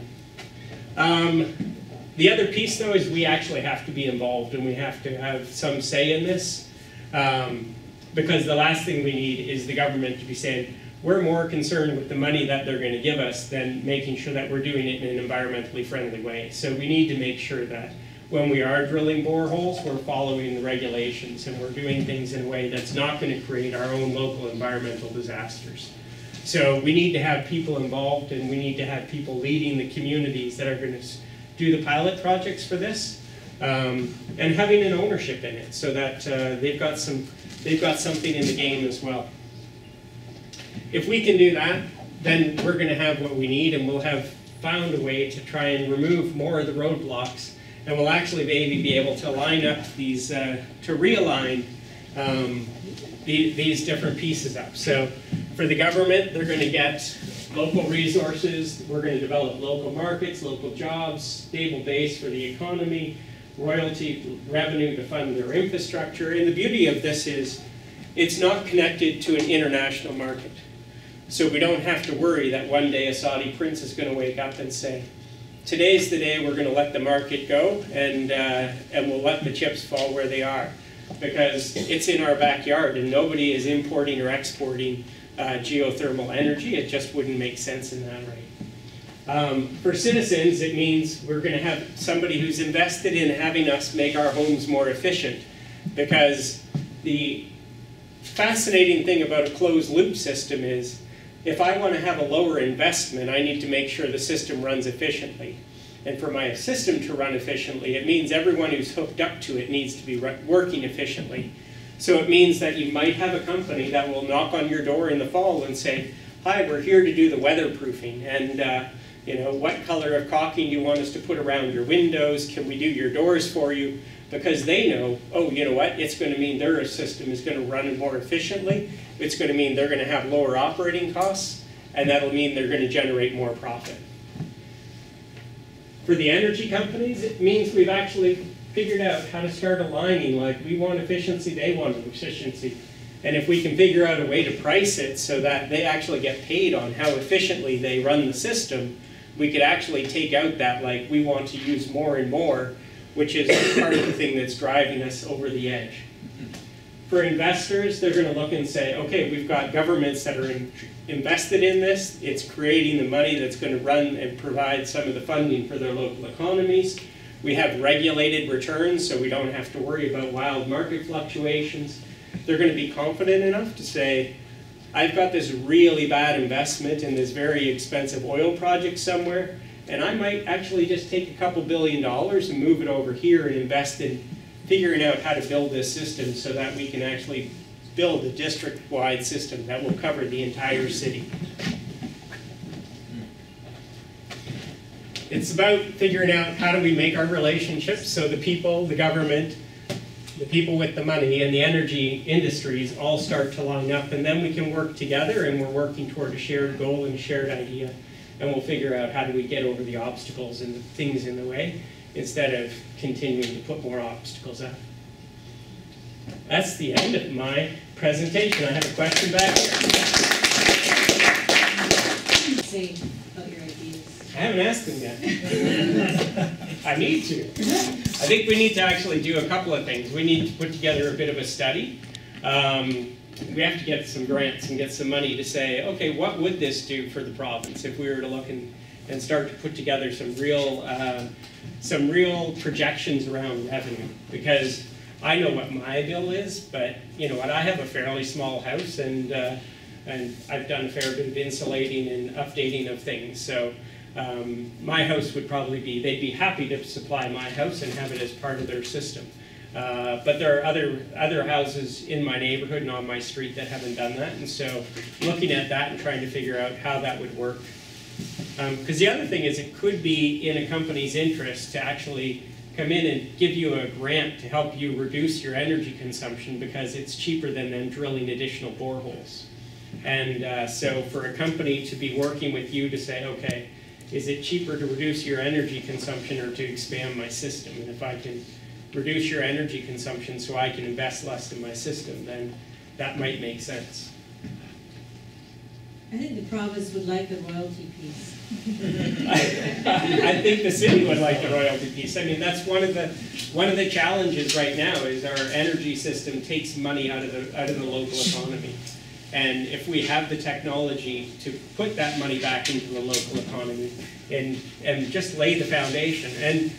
The other piece, though, is we actually have to be involved and we have to have some say in this. Because the last thing we need is the government to be saying, we're more concerned with the money that they're going to give us than making sure that we're doing it in an environmentally friendly way. So we need to make sure that when we are drilling boreholes, we're following the regulations and we're doing things in a way that's not going to create our own local environmental disasters. So we need to have people involved, and we need to have people leading the communities that are going to do the pilot projects for this, and having an ownership in it so that they've got something in the game as well. If we can do that, then we're going to have what we need, and we'll have found a way to try and remove more of the roadblocks, and we'll actually maybe be able to line up these, to realign these different pieces up. So for the government, they're going to get local resources, we're going to develop local markets, local jobs, stable base for the economy, royalty revenue to fund their infrastructure. And the beauty of this is it's not connected to an international market. So we don't have to worry that one day a Saudi prince is going to wake up and say, today's the day we're going to let the market go, and we'll let the chips fall where they are. Because it's in our backyard, and nobody is importing or exporting geothermal energy. It just wouldn't make sense in that rate. For citizens, it means we're going to have somebody who's invested in having us make our homes more efficient. Because the fascinating thing about a closed loop system is, if I want to have a lower investment, I need to make sure the system runs efficiently. And for my system to run efficiently, it means everyone who's hooked up to it needs to be working efficiently. So it means that you might have a company that will knock on your door in the fall and say, hi, we're here to do the weatherproofing, and you know, what color of caulking do you want us to put around your windows? Can we do your doors for you? Because they know, oh, you know what, it's going to mean their system is going to run more efficiently. It's going to mean they're going to have lower operating costs, and that'll mean they're going to generate more profit. For the energy companies, it means we've actually figured out how to start aligning, like we want efficiency, they want efficiency. And if we can figure out a way to price it so that they actually get paid on how efficiently they run the system, we could actually take out that, like, we want to use more and more, which is part of the thing that's driving us over the edge. For investors, they're going to look and say, okay, we've got governments that are invested in this. It's creating the money that's going to run and provide some of the funding for their local economies. We have regulated returns, so we don't have to worry about wild market fluctuations. They're going to be confident enough to say, I've got this really bad investment in this very expensive oil project somewhere, and I might actually just take a couple $2 billion and move it over here and invest in figuring out how to build this system so that we can actually build a district-wide system that will cover the entire city. It's about figuring out how do we make our relationships so the people, the government, the people with the money, and the energy industries all start to line up, and then we can work together, and we're working toward a shared goal and a shared idea, and we'll figure out how do we get over the obstacles and the things in the way instead of continuing to put more obstacles up. That's the end of my presentation. I have a question back here.
Say about your ideas.
I haven't asked them yet. I need to. I think we need to actually do a couple of things. We need to put together a bit of a study. We have to get some grants and get some money to say, okay, what would this do for the province if we were to look and start to put together some real projections around revenue? Because I know what my bill is, but you know what, I have a fairly small house, and I've done a fair bit of insulating and updating of things. So my house would probably be, they'd be happy to supply my house and have it as part of their system. But there are other houses in my neighborhood and on my street that haven't done that, and so looking at that and trying to figure out how that would work. Because the other thing is, it could be in a company's interest to actually come in and give you a grant to help you reduce your energy consumption because it's cheaper than them drilling additional boreholes. And so for a company to be working with you to say, okay, is it cheaper to reduce your energy consumption or to expand my system? And if I can reduce your energy consumption so I can invest less in my system, then that might make sense.
I think the province would like the royalty piece.
I think the city would like the royalty piece. I mean, that's one of the challenges right now is our energy system takes money out of the local economy. And if we have the technology to put that money back into the local economy and just lay the foundation. And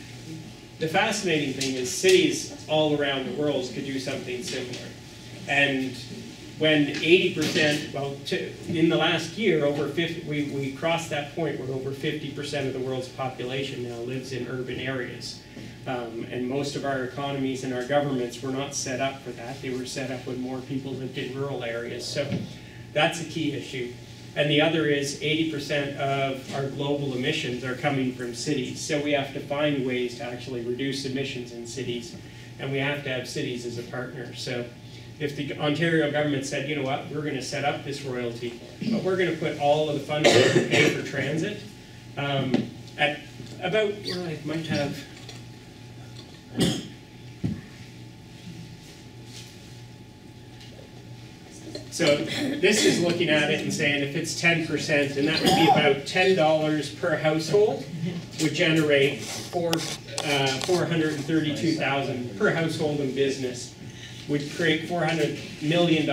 the fascinating thing is cities all around the world could do something similar. And when 80%, well, in the last year, over 50, we crossed that point where over 50% of the world's population now lives in urban areas. And most of our economies and our governments were not set up for that. They were set up when more people lived in rural areas. So that's a key issue. And the other is 80% of our global emissions are coming from cities. So we have to find ways to actually reduce emissions in cities. And we have to have cities as a partner. So if the Ontario government said, you know what, we're going to set up this royalty, but we're going to put all of the funds to pay for transit, at about, well, I might have, so this is looking at it and saying if it's 10%, and that would be about $10 per household, would generate $432,000 per household and business, would create $400 million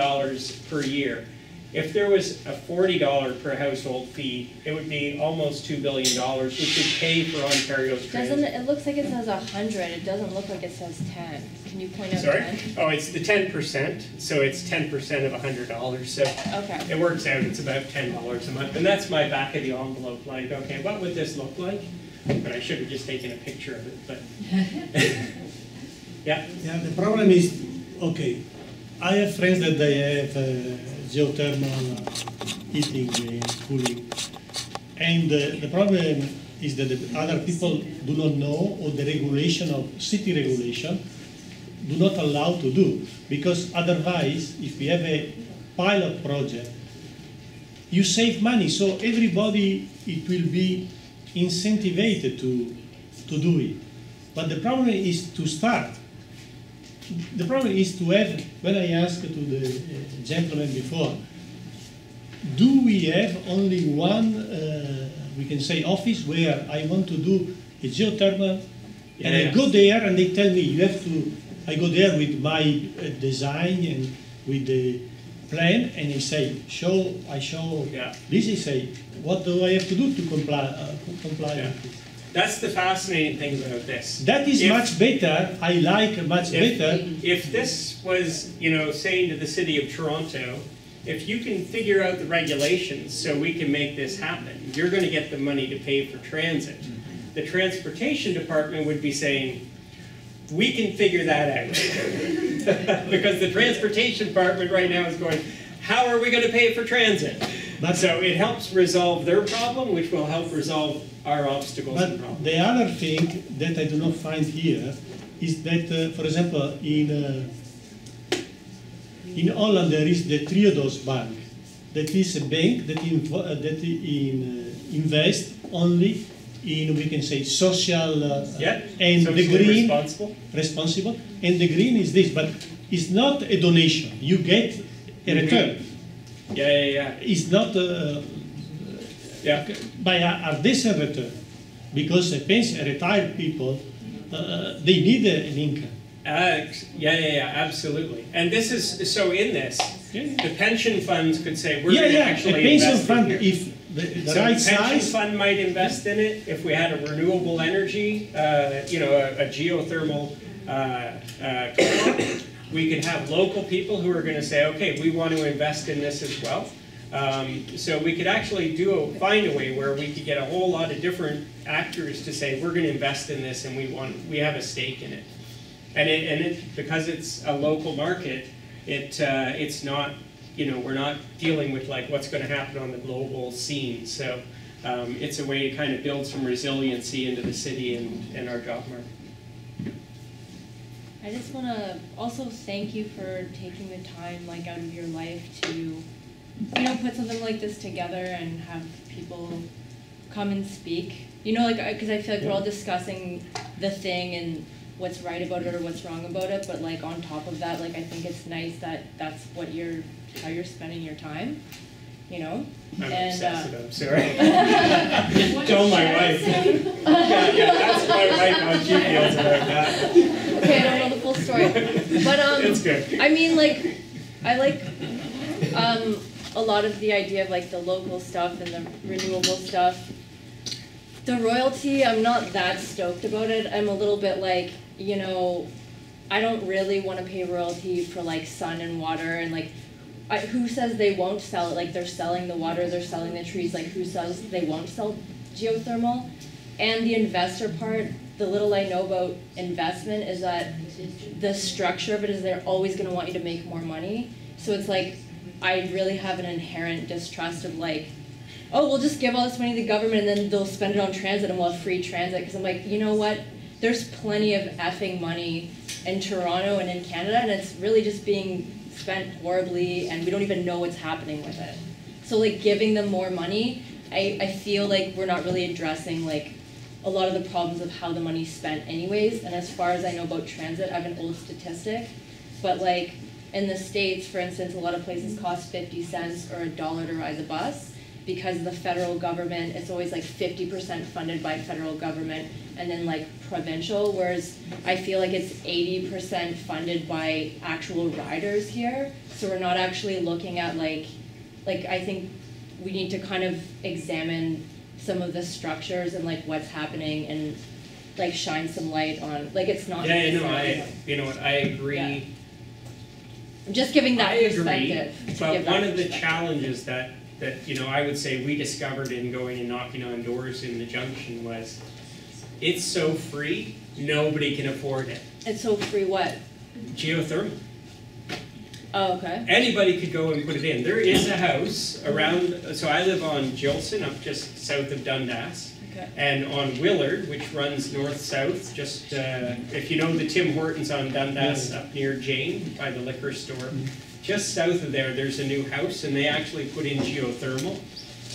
per year. If there was a $40 per household fee, it would be almost $2 billion, which would pay for Ontario's transit.
It looks like it says 100, it doesn't look like it says 10. Can you point out
Sorry?
10?
Oh, it's the 10%, so it's 10% of $100. So
Okay.
it works out, it's about $10 a month. And that's my back of the envelope, like, okay, what would this look like? But I should have just taken a picture of it, but. Yeah?
Yeah, the problem is, okay, I have friends that they have geothermal heating and cooling. And the problem is that the other people do not know, or the regulation of city regulation do not allow to do. Because otherwise, if we have a pilot project, you save money, so everybody, it will be incentivized to do it. But the problem is to start. The problem is to have, when I asked to the gentleman before, do we have only one, we can say, office where I want to do a geothermal, and I go there and they tell me, you have to, I go there with my design and with the plan, and I say, I show this, I say, what do I have to do to comply with this?
That's the fascinating thing about this.
That is much better. I like much better.
If this was, you know, saying to the city of Toronto, if you can figure out the regulations so we can make this happen, you're going to get the money to pay for transit. The transportation department would be saying, we can figure that out. Because the transportation department right now is going, how are we going to pay for transit? So it helps resolve their problem, which will help resolve our obstacles and problems.
The other thing that I do not find here is that, for example, in Holland there is the Triodos Bank. That is a bank that invests only in, we can say, social and the green responsible. And the green is this, but it's not a donation. You get a return. It's not by a decent return, because retired people, they need an income.
Absolutely. And this is, so in this, the pension funds could say, we're going to actually
a pension
invest
fund,
in here.
if the
So
right
the pension
size,
fund might invest in it. If we had a renewable energy, you know, a geothermal we could have local people who are going to say, okay, we want to invest in this as well. So we could actually find a way where we could get a whole lot of different actors to say, we're going to invest in this and we have a stake in it. And because it's a local market, it's not, you know, we're not dealing with like what's going to happen on the global scene. So it's a way to kind of build some resiliency into the city and our job market.
I just want to also thank you for taking the time, like, out of your life to, you know, put something like this together and have people come and speak. You know, like, because I feel like we're all discussing the thing and what's right about it or what's wrong about it, but like on top of that, like, I think it's nice that that's what how you're spending your time, you know?
I'm
and,
obsessive, I'm sorry. Tell my wife. That's my wife, how she feels about that.
Okay, I don't know the full story. But
it's good.
I mean, like, I like a lot of the idea of like the local stuff and the renewable stuff. The royalty, I'm not that stoked about it. I'm a little bit like, you know, I don't really want to pay royalty for like sun and water and like, who says they won't sell it? Like they're selling the water, they're selling the trees, like who says they won't sell geothermal? And the investor part, the little I know about investment is that the structure of it is they're always going to want you to make more money. So it's like, I really have an inherent distrust of like, oh, we'll just give all this money to the government and then they'll spend it on transit and we'll have free transit. Because I'm like, you know what? There's plenty of effing money in Toronto and in Canada, and it's really just being spent horribly, and we don't even know what's happening with it. So like giving them more money, I feel like we're not really addressing like a lot of the problems of how the money's spent anyways. And as far as I know about transit, I have an old statistic, but like in the States, for instance, a lot of places cost 50 cents or $1 to ride the bus. Because the federal government, it's always like 50% funded by federal government and then like provincial, whereas I feel like it's 80% funded by actual riders here. So we're not actually looking at like I think we need to kind of examine some of the structures and like what's happening and like shine some light on, like it's not.
Yeah, you know what, I agree.
Yeah. I'm just giving that perspective.
But one of the challenges that you know, I would say we discovered in going and knocking on doors in the junction was, it's so free, nobody can afford it.
It's so free what?
Geothermal.
Oh, okay.
Anybody could go and put it in. There is a house around, so I live on Gilson, up just south of Dundas.
Okay.
And on Willard, which runs north-south, just, if you know the Tim Hortons on Dundas, up near Jane, by the liquor store, just south of there, there's a new house, and they actually put in geothermal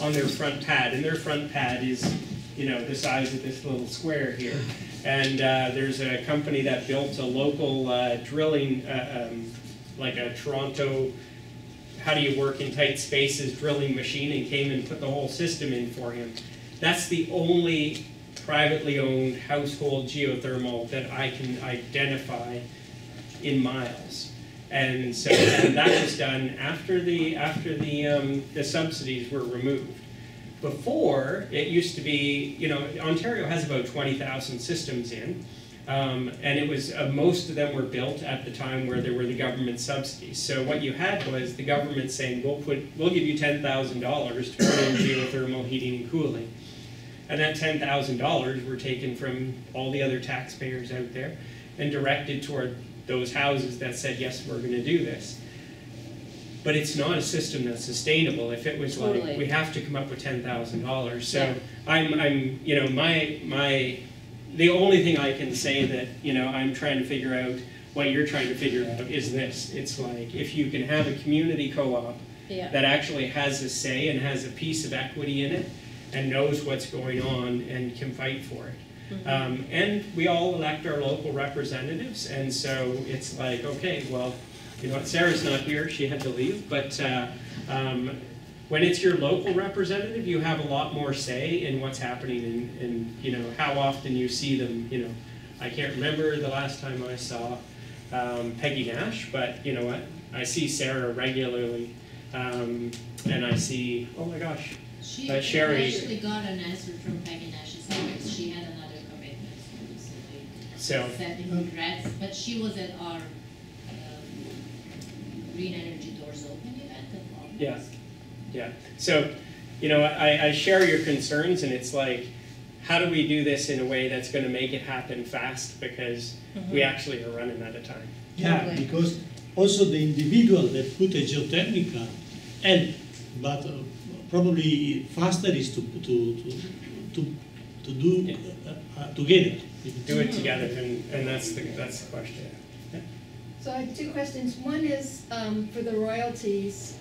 on their front pad. And their front pad is, you know, the size of this little square here. And there's a company that built a local drilling, like a Toronto, how do you work in tight spaces drilling machine, and came and put the whole system in for him. That's the only privately owned household geothermal that I can identify in miles. And so that was done after the subsidies were removed. Before, it used to be, you know, Ontario has about 20,000 systems in, and it was most of them were built at the time where there were the government subsidies. So what you had was the government saying, we'll give you $10,000 to put in geothermal heating and cooling. And that $10,000 were taken from all the other taxpayers out there and directed toward those houses that said, yes, we're going to do this. But it's not a system that's sustainable. If it was
totally.
Like, we have to come up with $10,000. So
yeah.
I'm, you know, the only thing I can say that, you know, I'm trying to figure out, what you're trying to figure out is this. It's like, if you can have a community co-op
yeah.
that actually has a say and has a piece of equity in it and knows what's going on and can fight for it. Mm-hmm. And we all elect our local representatives, and so it's like, okay, well, you know what, Sarah's not here, she had to leave, but when it's your local representative, you have a lot more say in what's happening and you know, how often you see them. You know, I can't remember the last time I saw Peggy Nash, but you know what, I see Sarah regularly, and I see, oh my gosh, Sherry.
She actually got an answer from Peggy Nash's office. She had another commitment recently, setting regrets, but she was at our Green Energy Doors Open event in August.
Yeah, yeah. So, you know, I share your concerns, and it's like, how do we do this in a way that's going to make it happen fast, because we actually are running out of time.
Yeah, totally. Because also the individual that put a geothermal help, but probably faster is to do together.
Do it together, and that's the question. Yeah.
So I have two questions. One is for the royalties.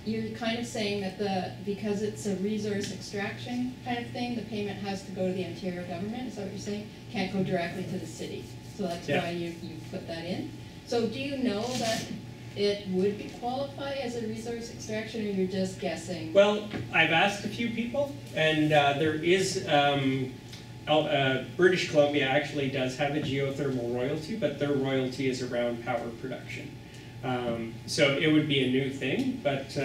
You're kind of saying that because it's a resource extraction kind of thing, the payment has to go to the Ontario government. Is that what you're saying? Can't go directly to the city. So that's why you put that in. So do you know that it would qualify as a resource extraction, or you're just guessing?
Well, I've asked a few people, and there is, British Columbia actually does have a geothermal royalty, but their royalty is around power production. So it would be a new thing, but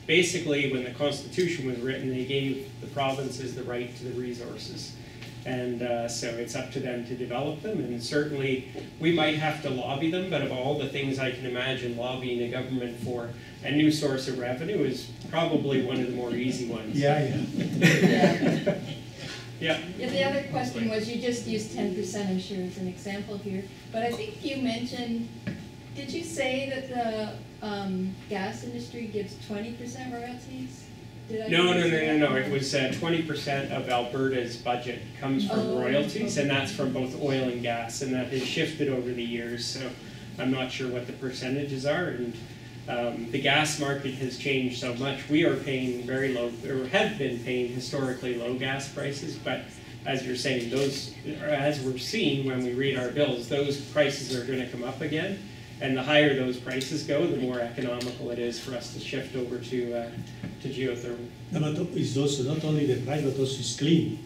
basically when the Constitution was written, they gave the provinces the right to the resources. And so it's up to them to develop them, and certainly we might have to lobby them, but of all the things I can imagine, lobbying a government for a new source of revenue is probably one of the more easy ones.
Yeah.
Yeah.
Yeah, the other question was, you just used 10%, I'm sure, as an example here, but I think you mentioned, did you say that the gas industry gives 20% royalties?
No. It was 20% of Alberta's budget comes from royalties, and that's from both oil and gas, and that has shifted over the years. So I'm not sure what the percentages are, and the gas market has changed so much. We are paying very low, or have been paying historically low gas prices, but as you're saying, those, as we're seeing when we read our bills, those prices are going to come up again. And the higher those prices go, the more economical it is for us to shift over to geothermal.
No, but it's also not only the price, but also it's clean.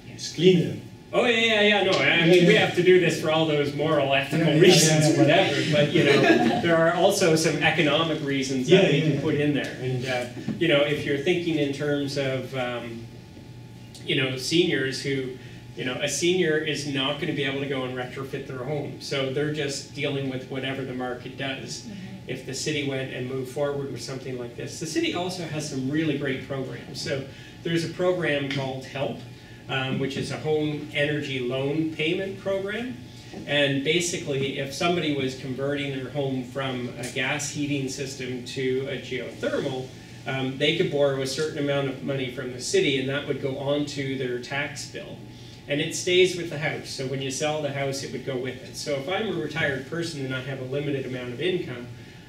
It's cleaner.
Oh yeah. No, I mean we have to do this for all those moral, ethical reasons, whatever. But there are also some economic reasons that we can put in there. And if you're thinking in terms of seniors who. A senior is not going to be able to go and retrofit their home. So they're just dealing with whatever the market does. Mm-hmm. If the city went and moved forward with something like this. The city also has some really great programs. So there's a program called HELP, which is a home energy loan payment program. And basically, if somebody was converting their home from a gas heating system to a geothermal, they could borrow a certain amount of money from the city, and that would go onto their tax bill. And it stays with the house. So when you sell the house, it would go with it. So if I'm a retired person and I have a limited amount of income,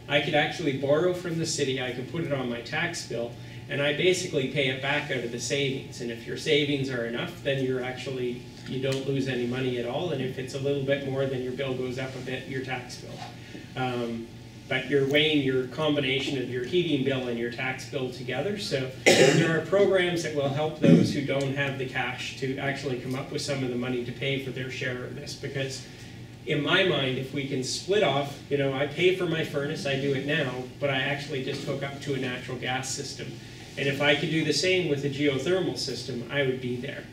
I could actually borrow from the city, I could put it on my tax bill, and I basically pay it back out of the savings. And if your savings are enough, then you don't lose any money at all. And if it's a little bit more, then your bill goes up a bit, your tax bill. But you're weighing your combination of your heating bill and your tax bill together. So there are programs that will help those who don't have the cash to actually come up with some of the money to pay for their share of this. Because in my mind, if we can split off, I pay for my furnace, I do it now, but I actually just hook up to a natural gas system. And if I could do the same with a geothermal system, I would be there.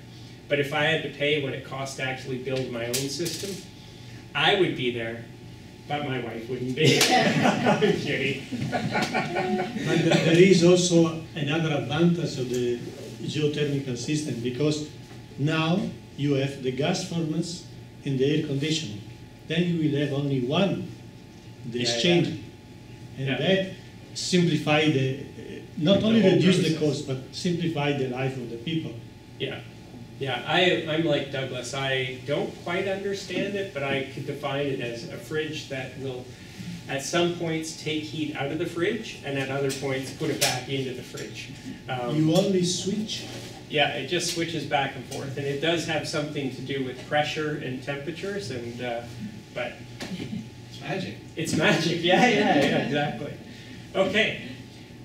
But if I had to pay what it costs to actually build my own system, I would be there. But my wife wouldn't be. I'm kidding.
But there is also another advantage of the geothermal system, because now you have the gas furnace and the air conditioning. Then you will have only one, the exchange. And that simplify not only reduce the cost, but simplify the life of the people.
Yeah, I'm like Douglas. I don't quite understand it, but I could define it as a fridge that will, at some points, take heat out of the fridge, and at other points, put it back into the fridge.
You only switch?
Yeah, it just switches back and forth, and it does have something to do with pressure and temperatures, and but
it's magic. It's magic.
Yeah, exactly. Okay.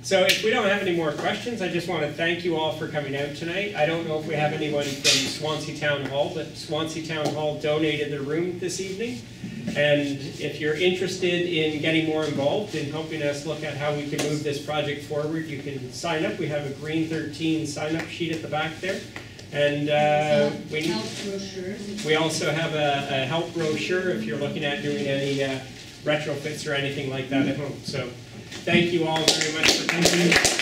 So if we don't have any more questions, I just want to thank you all for coming out tonight. I don't know if we have anyone from Swansea Town Hall, but Swansea Town Hall donated their room this evening. And if you're interested in getting more involved in helping us look at how we can move this project forward, you can sign up. We have a green 13 sign-up sheet at the back there. And we also have a help brochure if you're looking at doing any retrofits or anything like that at home. So thank you all very much for coming.